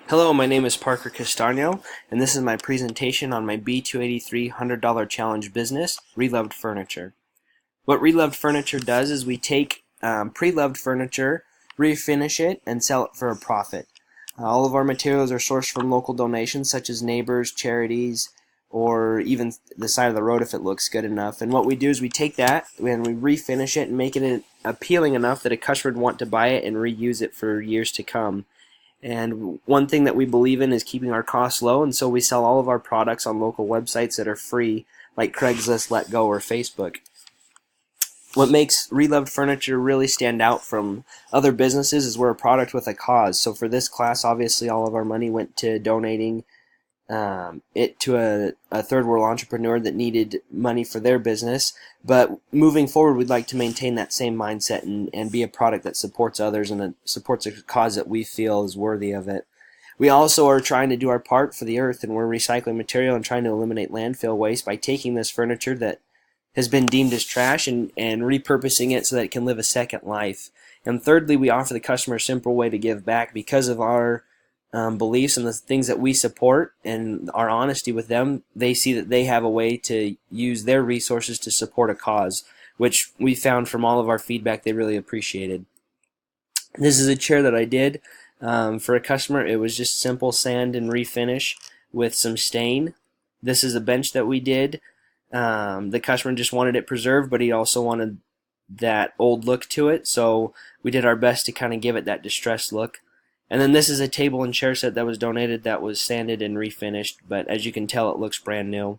Hello, my name is Parker Castano, and this is my presentation on my B283 $100 challenge business, Reloved Furniture. What Reloved Furniture does is we take pre-loved furniture, refinish it, and sell it for a profit. All of our materials are sourced from local donations such as neighbors, charities, or even the side of the road if it looks good enough. And what we do is we take that and we refinish it and make it appealing enough that a customer would want to buy it and reuse it for years to come. And one thing that we believe in is keeping our costs low, and so we sell all of our products on local websites that are free, like Craigslist, Let Go, or Facebook. What makes Reloved Furniture really stand out from other businesses is we're a product with a cause. So for this class, obviously all of our money went to donating it to a third world entrepreneur that needed money for their business. But moving forward, we'd like to maintain that same mindset and be a product that supports others and supports a cause that we feel is worthy of it. We also are trying to do our part for the earth, and we're recycling material and trying to eliminate landfill waste by taking this furniture that has been deemed as trash and repurposing it so that it can live a second life. And thirdly, we offer the customer a simple way to give back because of our beliefs and the things that we support and our honesty with them. They see that they have a way to use their resources to support a cause, which we found from all of our feedback they really appreciated. This is a chair that I did for a customer. It was just simple sand and refinish with some stain. This is a bench that we did. The customer just wanted it preserved, but he also wanted that old look to it, so we did our best to kind of give it that distressed look. And then this is a table and chair set that was donated that was sanded and refinished, but as you can tell, it looks brand new.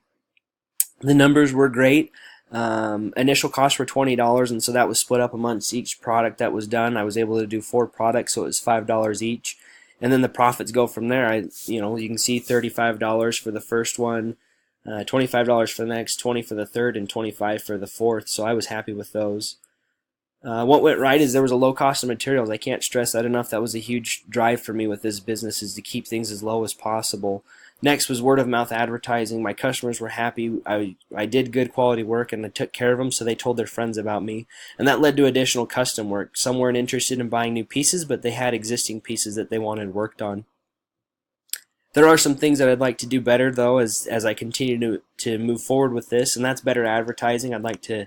The numbers were great. Initial costs were $20, and so that was split up amongst each product that was done. I was able to do 4 products, so it was $5 each. And then the profits go from there. You can see $35 for the first one, $25 for the next, $20 for the third, and $25 for the fourth. So I was happy with those. What went right is there was a low cost of materials. I can't stress that enough. That was a huge drive for me with this business, is to keep things as low as possible. Next was word of mouth advertising. My customers were happy. I did good quality work and I took care of them, so they told their friends about me. And that led to additional custom work. Some weren't interested in buying new pieces, but they had existing pieces that they wanted worked on. There are some things that I'd like to do better, though, as I continue to move forward with this, and that's better advertising. I'd like to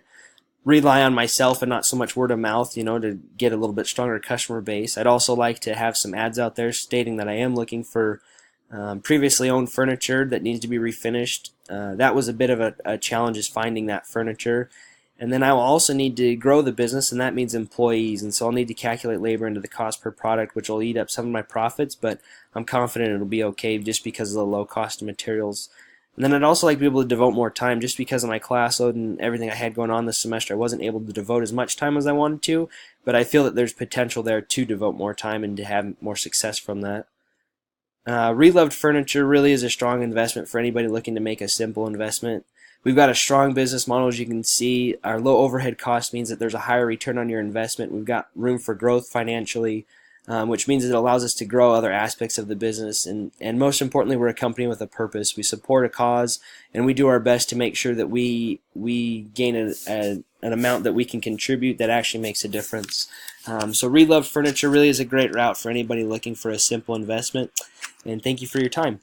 rely on myself and not so much word of mouth, to get a little bit stronger customer base. I'd also like to have some ads out there stating that I am looking for previously owned furniture that needs to be refinished. That was a bit of a challenge, is finding that furniture. And then I will also need to grow the business, and that means employees. And so I'll need to calculate labor into the cost per product, which will eat up some of my profits, but I'm confident it'll be okay just because of the low cost of materials. And then I'd also like to be able to devote more time. Just because of my class load and everything I had going on this semester, I wasn't able to devote as much time as I wanted to, but I feel that there's potential there to devote more time and to have more success from that. Reloved Furniture really is a strong investment for anybody looking to make a simple investment. We've got a strong business model, as you can see. Our low overhead cost means that there's a higher return on your investment. We've got room for growth financially, which means it allows us to grow other aspects of the business. And most importantly, we're a company with a purpose. We support a cause, and we do our best to make sure that we gain an amount that we can contribute that actually makes a difference. So Reloved Furniture really is a great route for anybody looking for a simple investment. And thank you for your time.